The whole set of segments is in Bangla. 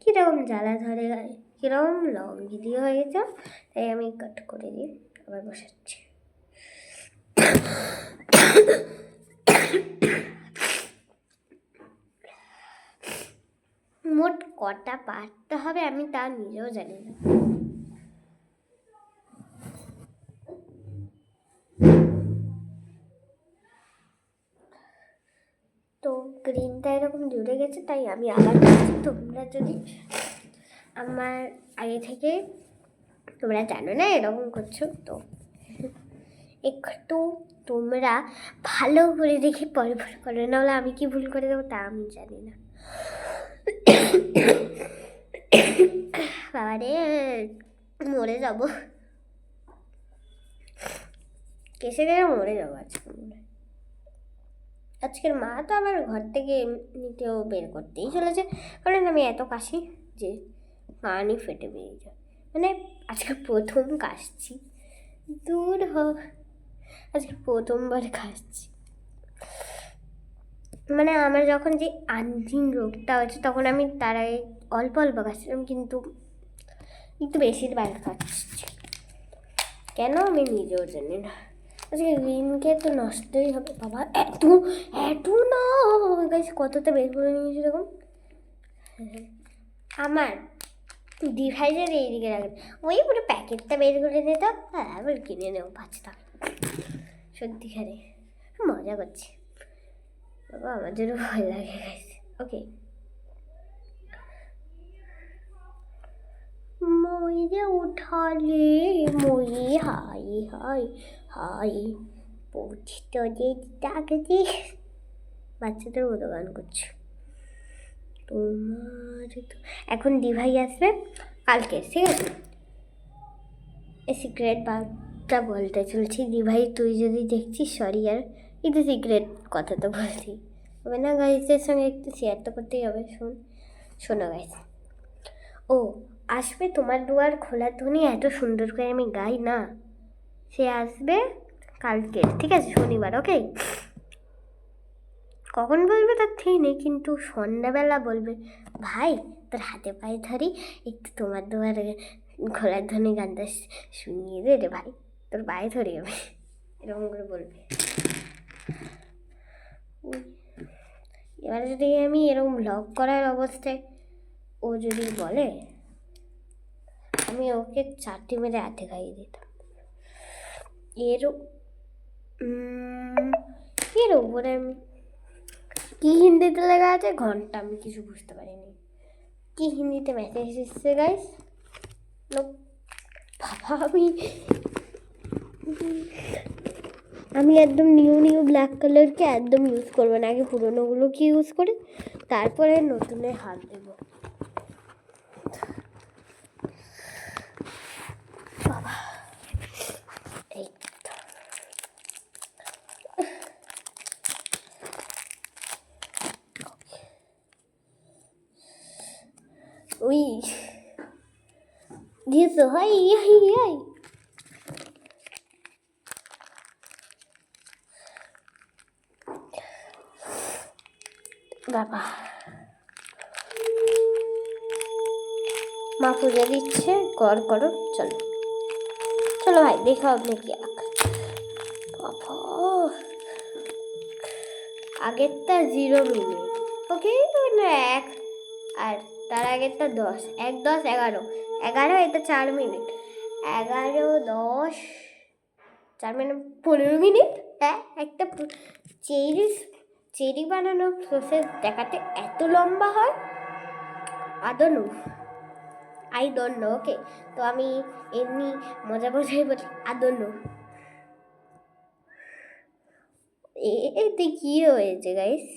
কীরকম জ্বালা ধরে গায়ে, কীরকম লং ভিডিও হয়ে গেছে, তাই আমি কাট করে দিই, আবার বসাচ্ছি। মোট কটা পারতে হবে আমি তা নিজেও জানি না। তো গ্রিনটা এরকম জুড়ে গেছে, তাই আমি আবার তোমরা যদি আমার আগে থেকে তোমরা জানো না এরকম করছো, তো একটু তোমরা ভালো করে দেখে পরে ভুল করো, নাহলে আমি কি ভুল করে দেবো তা আমি জানি না। বাবা রে, মরে যাবো, কেসে গেলে মরে যাবো আজকের মা তো আমার ঘর থেকে এমনিতেও বের করতেই চলেছে, কারণ আমি এত কাশি যে কানই ফেটে বেরিয়ে যায়। মানে আজকে প্রথম কাশছি, দূর হোক, আজকে প্রথমবার কাশছি। মানে আমার যখন যে আনজিন রোগটা হয়েছে তখন আমি তার আগে অল্প অল্প কাশছিলাম, কিন্তু একটু বেশিরভাগ কাশছি কেন আমি নিজেও জানি না। আজকে ঋণকে তো নষ্টই হবে। বাবা এত এত না গাইস, কতটা বের করে নিয়েছি দেখুন। আমার ডিভাইসের এইদিকে রাখেন, ওই পুরো প্যাকেটটা বের করে নিতাম, হ্যাঁ আবার কিনে নেব বাঁচতাম। সত্যিকারে মজা করছি বাবা, আমাদেরও ভয় লাগে গাইস। ওকে, মইরে উঠালে মই হাই হাই হাই পৌঁছতে ডাকতে, বাচ্চাদের মতো গান করছে। তোমার তো এখন ডিভাই আসবে কালকে, ঠিক আছে? এই সিক্রেট বার্তা বলতে চলছি, ডিভাই তুই যদি দেখছিস সরি, আর একটু সিক্রেট কথা তো বলছি হবে না, গাইজদের সঙ্গে একটু শেয়ার তো করতেই হবে। শোনো গাইজ, ও আসবে তোমার দুয়ার খোলা ধ্বনি এত সুন্দর করে আমি গাই না, সে আসবে কালকে, ঠিক আছে? শনিবার, ওকে? কখন বলবে তার ঠিক নেই, কিন্তু সন্ধ্যাবেলা বলবে, ভাই তোর হাতে পায়ে ধরি, একটু তোমার দুয়ারে খোলার ধ্বনি গানটা শুনিয়ে দে রে ভাই, তোর পায়ে ধরি আমি, এরকম করে বলবে। এবারে যদি আমি এরকম ব্লগ করার অবস্থায় ও যদি বলে, আমি ওকে চারটি মেরে হাতে খাইয়ে দিতাম। এর উপরে আমি কি হিন্দিতে লেখা আছে ঘন্টা, আমি কিছু বুঝতে পারিনি। কি হিন্দিতে মেসেজ এসেছে গাইস? বাবা আমি একদম নিউ ব্ল্যাক কালারকে একদম ইউজ করবো না, আগে পুরোনোগুলোকে ইউজ করে তারপরে নতুনে হাত দেবো। বাবা এই ওই দিয়েছো, হাই হাই হাই বাবা, মা পূজা দিচ্ছে, করো, চলো চলো ভাই, দেখো আপনি কি বাবা, আগেরটা 0 মিনিট, ওকে, এক, আর তার আগেরটা 10, 1 10 11, এটা 4 মিনিট, 11 10 4 মিনিট 15 মিনিট। হ্যাঁ, একটা চেরি বানানোর প্রসেস দেখাতে এত লম্বা হয়? আই ডোন্ট নো, ওকে? তো আমি এমনি মজাই বলি, আই ডোন্ট নো। এতে কি হয়েছে গাইস?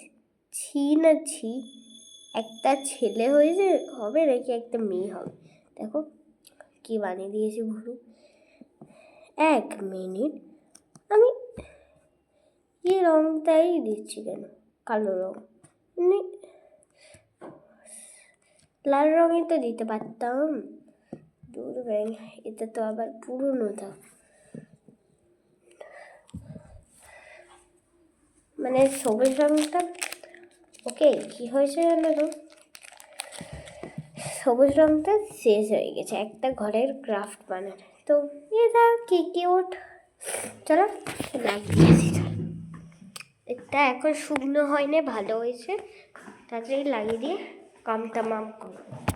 ছি না ছি, একটা ছেলে হবে নাকি একটা মেয়ে হবে? দেখো কি বানিয়ে দিয়েছি ভুরু। 1 মিনিট, আমি কি রংটাই দিচ্ছি কেন? কালো রং, লাল রঙই তো দিতে পারতাম। দূর ব্যাং, এটা তো আবার পুরনো থাক, মানে সবুজ রঙটা ওকে কি হয়েছে জানো তো, সবুজ রঙটা শেষ হয়ে গেছে একটা ঘরের ক্রাফট বানানো। তো এটা কি কিউট, চলো লাগিয়ে আসি। চলো, এটা এখন শুকনো হয়নি, ভালো হয়েছে, তাড়াতাড়ি লাগিয়ে দিয়ে কাম তামাম করবো।